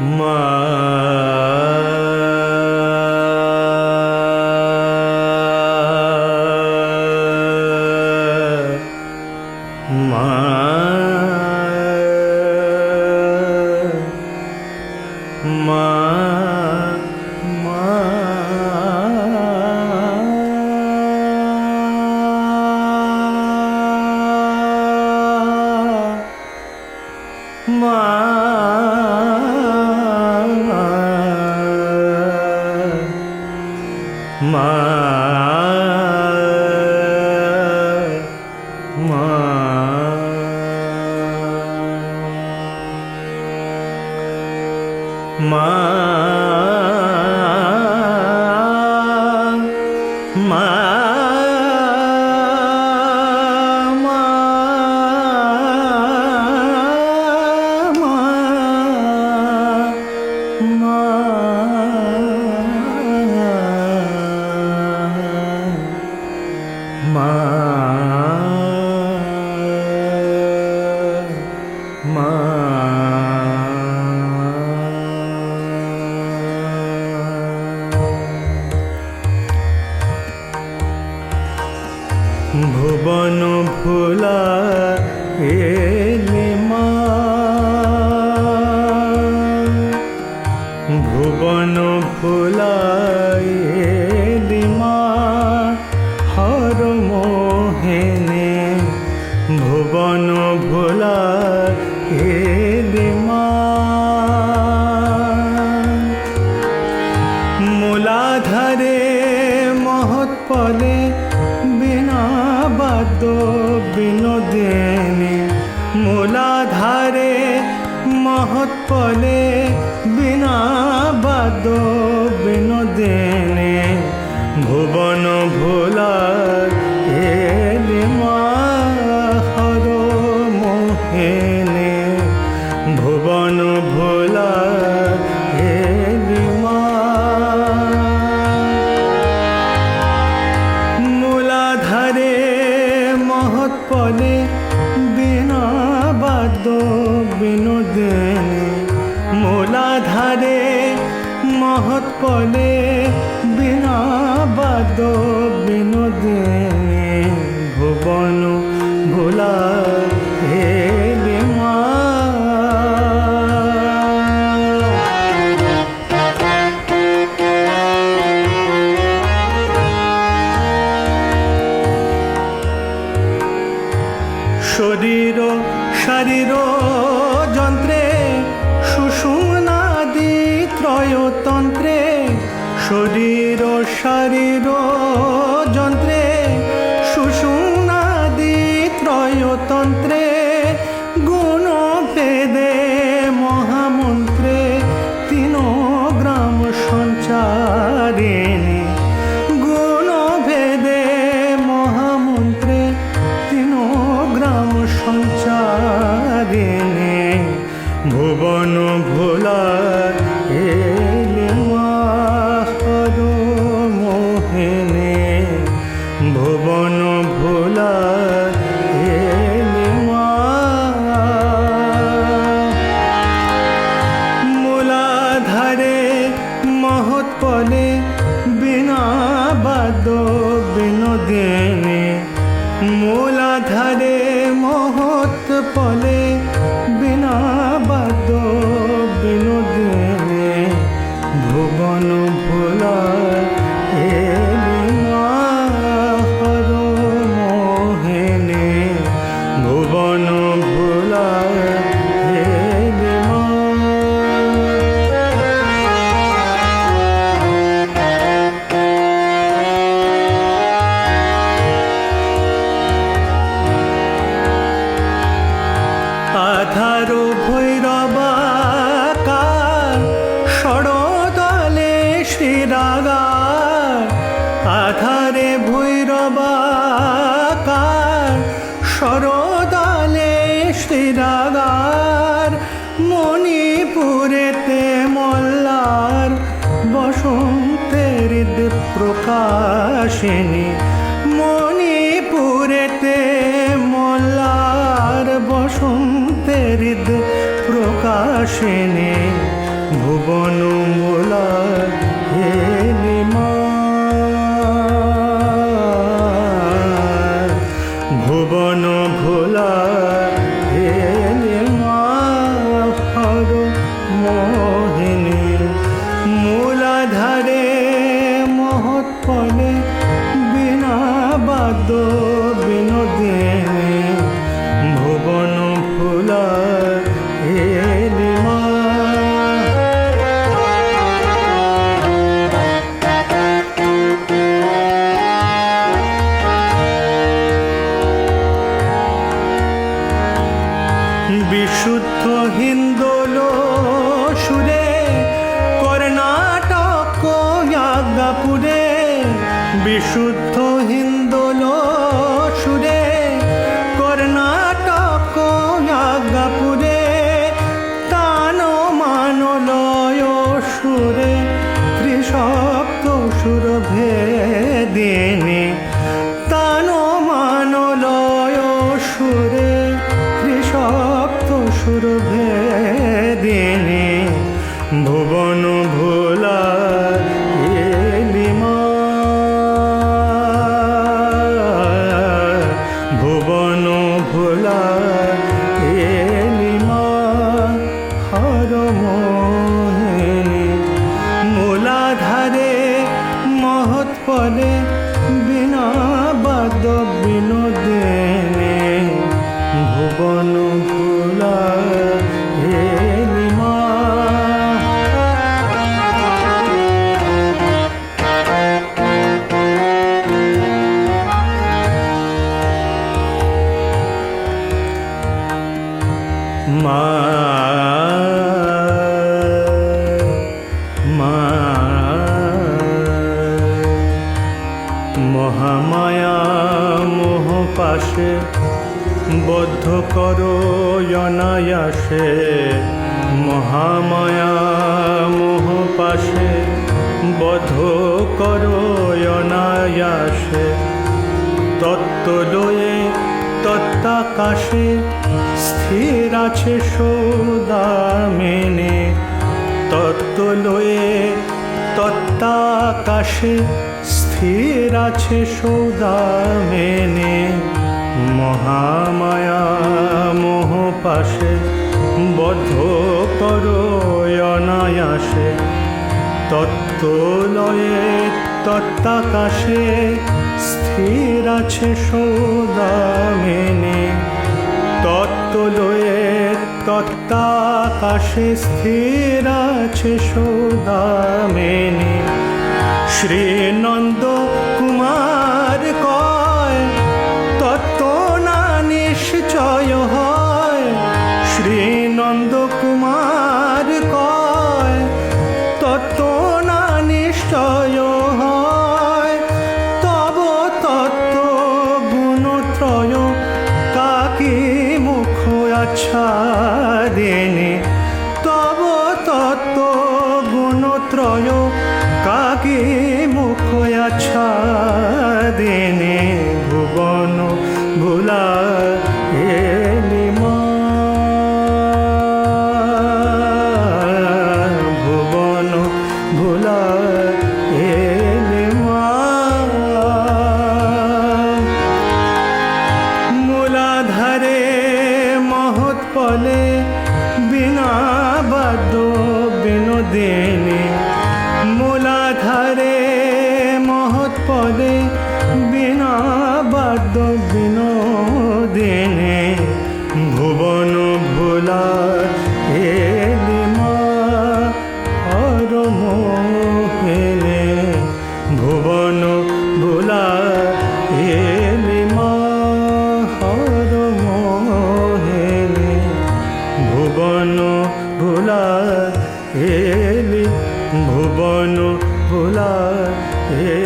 মা মা মা মা মা মা মা ভুবন ভোলা এলে মা ভুবন ভোলা এলে মা হর মোহিনী ভুবন ভোলা এলে মা মূলাধারে মহৎ পদে বাদ্য বিনোদিনী মূলাধারে মহৎ পলে বিনা বাদ্য বিনোদিনী ভুবন ভোলা এলে মা হর মোহিনী ভুবন ভোলা এলে মা মূলাধারে মহৎ পদে বিনা বাদ্য বিনোদিনী মূলাধারে মহৎ পদে বিনা বাদ্য বিনোদিনী ভুবন ভোলা হেলে মা শরীর শারীর যন্ত্রে সুষুম্নাদি ত্রয়তন্ত্রে শরীর শারীর যন্ত্রে সুষুম্নাদি ত্রয়তন্ত্রে গুণ ভেদে মহামন্ত্রে 3 গ্রাম সঞ্চারিণী গুণ ভেদে মহামন্ত্রে 3 গ্রাম সঞ্চারিণী ভুবন ভোলা এলে মা হর মোহিনী ভুবন ভোলা এলে মা মূলাধারে মহৎ পলে বিনা বাদ্য বিনোদিনী মূলাধারে মহৎ পলে বিনা বাদ্য বিনোদিনী ভুবন ভোলা এলে মা হর মোহিনী ভুবন ভোলা এলে মা আধার ভৈরবাকার ষড়দলে শ্রীরাগার আধারে ভৈরবাকার ষড়দলে শ্রীরাগার মণিপুরেতে মল্লার বসন্তের প্রকাশিনী মণিপুরেতে মল্লার বসন্তের প্রকাশিনী ভুবন ভোলা হেলি মা, ভুবন ভোলা হেলি মা হর মোহিনী। মূলাধারে মহৎ ফলে বিনা বাদ্য বিনোদিনী, ভুবন ভোলা হেলি মা। বিশুদ্ধ হিন্দোল সুরে কর্ণাটক আজ্ঞাপুরে, বিশুদ্ধ হিন্দোল সুরে কর্ণাটক আজ্ঞাপুরে, তান মানলয় সুরে ত্রিসপ্ত সুর ভেদিনী, তান মানলয় সুরে ত্রিসপ্ত সুর ভেদিনী, ভুবন ভোলা হেলি মা, ভুবন ভোলা হেলি মা হর মোহিনী। মূলাধারে মহৎ ফলে বিনা বাদ্য বিনোদিনী, ভুবন ভোলা হেলি মা। মা মা মহামায়া মোহ পাশে বদ্ধ করো অনায়াসে, মহামায়া মোহ পাশে বদ্ধ করো অনায়াসে, তত্ত্বলয়ে তত্ত্বাকাশে স্থির আছে সৌদামিনী, তত্ত্বলয়ে তত্ত্বাকাশে স্থির আছে সৌদামিনী, মহামায়া মোহ পাশে বদ্ধ করো অনায়াসে, তত্ত্বলয়ে তত্ত্বাকাশে স্থির আছে সৌদামিনী, তত্ত্বলয়ে তত্ত্বাকাশে স্থির আছে সৌদামিনী। শ্রী নন্দ কুমার কয় তত্ত্ব না নিশ্চয় হয়, শ্রী নন্দ কুমার কয় তত্ত্ব না নিশ্চয় হয়, তব তত্ত্ব গুণত্রয় কাকি মুখ আচ্ছাদিনী, তব তত্ত্ব গুণত্রয় কাকি মুখ আচ্ছাদিনী, ভুবন ভোলা হেলি মা, ভুবন ভোলা হেলি মা। মূলাধারে মহৎ ফলে বিনা বাদ্য বিনোদিনী, মূলাধারে মহৎ পদে বিনা বাদ্য বিনোদিনী, ভুবন ভোলা হেলি মা হর মোহিনী, ভুবন ভোলা হেলি মা হর মোহিনী, ভুবন ভোলা হেলি, ভুবন ভোলা হে।